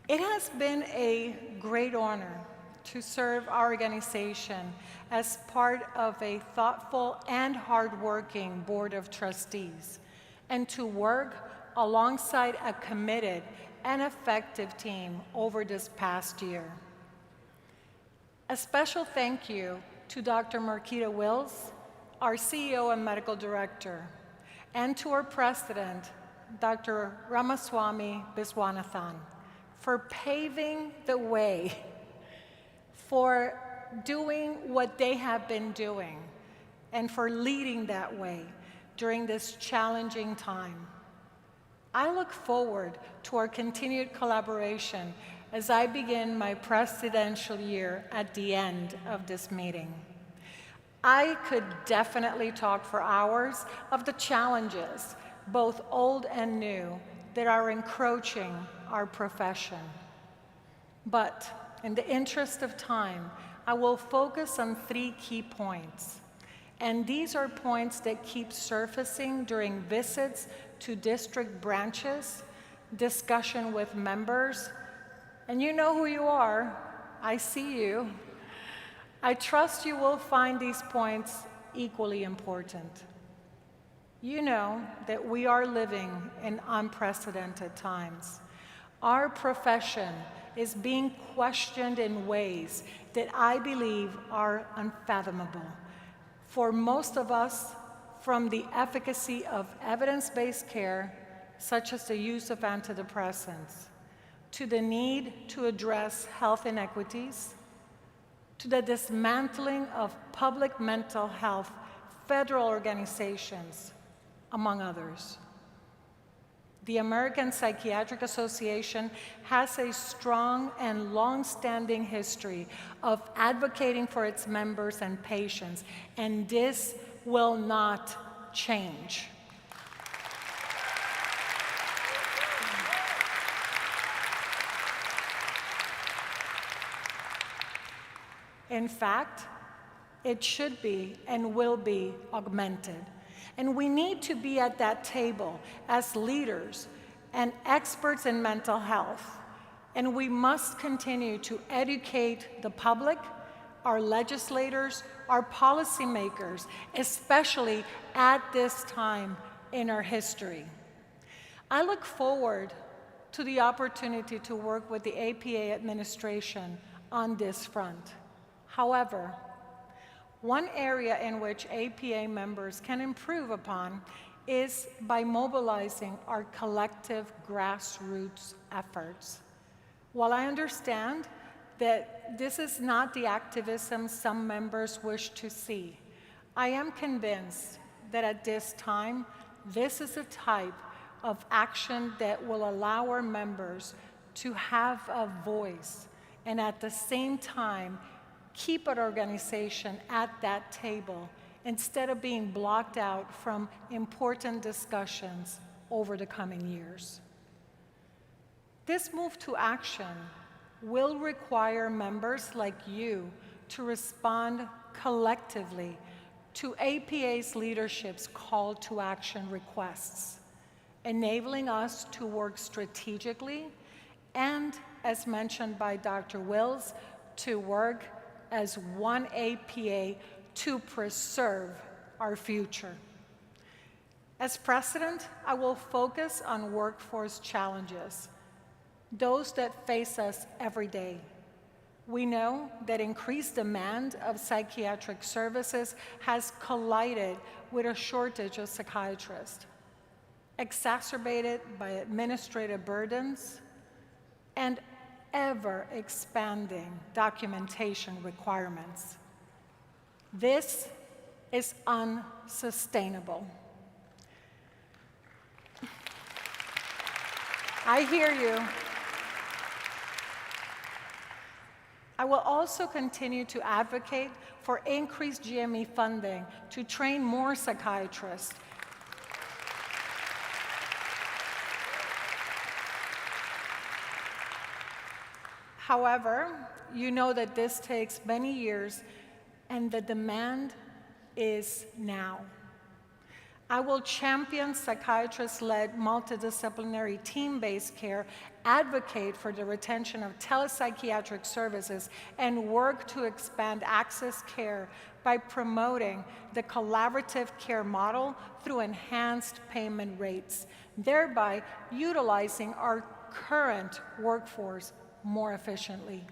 It has been a great honor to serve our organization as part of a thoughtful and hardworking board of trustees, and to work alongside a committed and effective team over this past year. A special thank you to Dr. Marquita Wills, our CEO and medical director, and to our president, Dr. Ramaswamy Viswanathan, for paving the way for doing what they have been doing and for leading that way during this challenging time. I look forward to our continued collaboration as I begin my presidential year at the end of this meeting. I could definitely talk for hours of the challenges, both old and new, that are encroaching our profession. But in the interest of time, I will focus on 3 key points. And these are points that keep surfacing during visits to district branches, discussion with members, and you know who you are. I see you. I trust you will find these points equally important. You know that we are living in unprecedented times. Our profession is being questioned in ways that I believe are unfathomable. For most of us, from the efficacy of evidence-based care, such as the use of antidepressants, to the need to address health inequities, to the dismantling of public mental health federal organizations, among others. The American Psychiatric Association has a strong and long-standing history of advocating for its members and patients, and this will not change. In fact, it should be and will be augmented. And we need to be at that table as leaders and experts in mental health. And we must continue to educate the public, our legislators, our policymakers, especially at this time in our history. I look forward to the opportunity to work with the APA administration on this front. However, one area in which APA members can improve upon is by mobilizing our collective grassroots efforts. While I understand that this is not the activism some members wish to see, I am convinced that at this time, this is a type of action that will allow our members to have a voice and at the same time keep our organization at that table instead of being blocked out from important discussions over the coming years. This move to action will require members like you to respond collectively to APA's leadership's call to action requests, enabling us to work strategically and, as mentioned by Dr. Wills, to work as one APA to preserve our future. As president, I will focus on workforce challenges, those that face us every day. We know that increased demand of psychiatric services has collided with a shortage of psychiatrists, exacerbated by administrative burdens and ever-expanding documentation requirements. This is unsustainable. I hear you. I will also continue to advocate for increased GME funding to train more psychiatrists. However, you know that this takes many years and the demand is now. I will champion psychiatrist-led multidisciplinary team-based care, advocate for the retention of telepsychiatric services, and work to expand access care by promoting the collaborative care model through enhanced payment rates, thereby utilizing our current workforce more efficiently.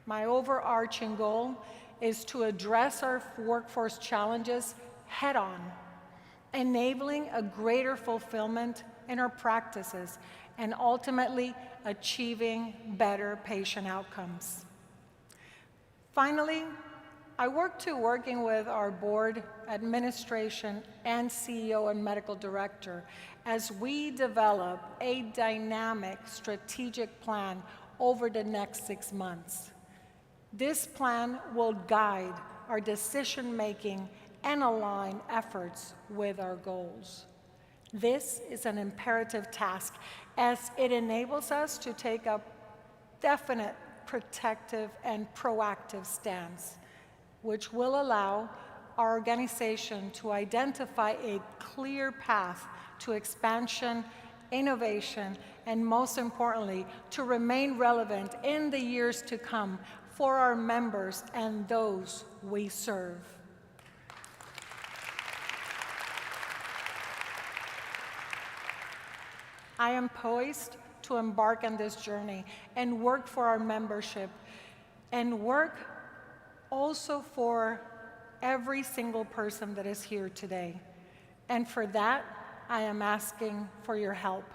My overarching goal is to address our workforce challenges head-on, enabling a greater fulfillment in our practices and ultimately achieving better patient outcomes. Finally, I working with our board, administration, and CEO and medical director as we develop a dynamic strategic plan over the next 6 months. This plan will guide our decision-making and align efforts with our goals. This is an imperative task as it enables us to take a definite protective and proactive stance, which will allow our organization to identify a clear path to expansion, innovation, and most importantly, to remain relevant in the years to come for our members and those we serve. I am poised to embark on this journey and work for our membership and work also for every single person that is here today. And for that, I am asking for your help.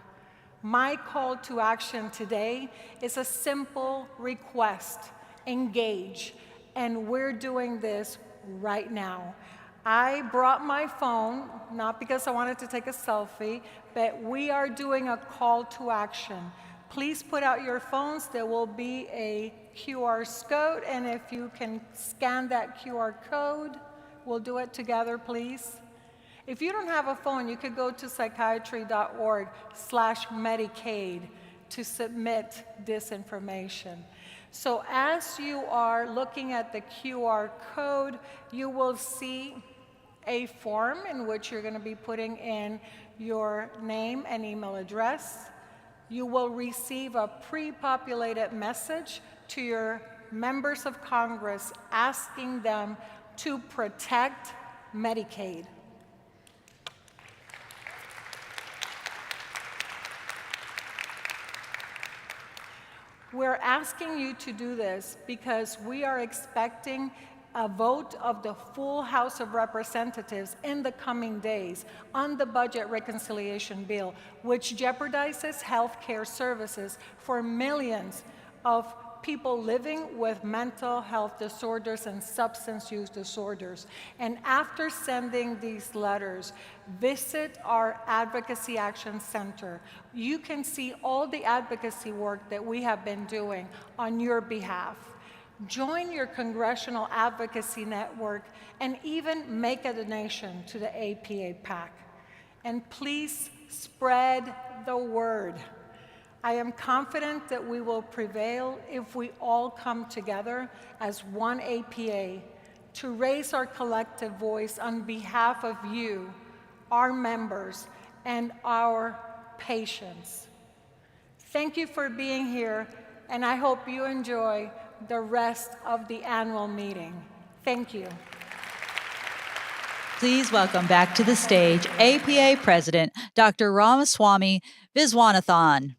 My call to action today is a simple request: engage. And we're doing this right now. I brought my phone, not because I wanted to take a selfie, but we are doing a call to action. Please put out your phones. There will be a QR code, and if you can scan that QR code, we'll do it together, please. If you don't have a phone, you could go to psychiatry.org/Medicaid to submit this information. So as you are looking at the QR code, you will see a form in which you're going to be putting in your name and email address. You will receive a pre-populated message to your members of Congress asking them to protect Medicaid. We're asking you to do this because we are expecting a vote of the full House of Representatives in the coming days on the budget reconciliation bill, which jeopardizes health care services for millions of people living with mental health disorders and substance use disorders. And after sending these letters, visit our Advocacy Action Center. You can see all the advocacy work that we have been doing on your behalf. Join your congressional advocacy network and even make a donation to the APA PAC. And please spread the word. I am confident that we will prevail if we all come together as one APA to raise our collective voice on behalf of you, our members, and our patients. Thank you for being here, and I hope you enjoy the rest of the annual meeting. Thank you. Please welcome back to the stage APA President Dr. Ramaswamy Viswanathan.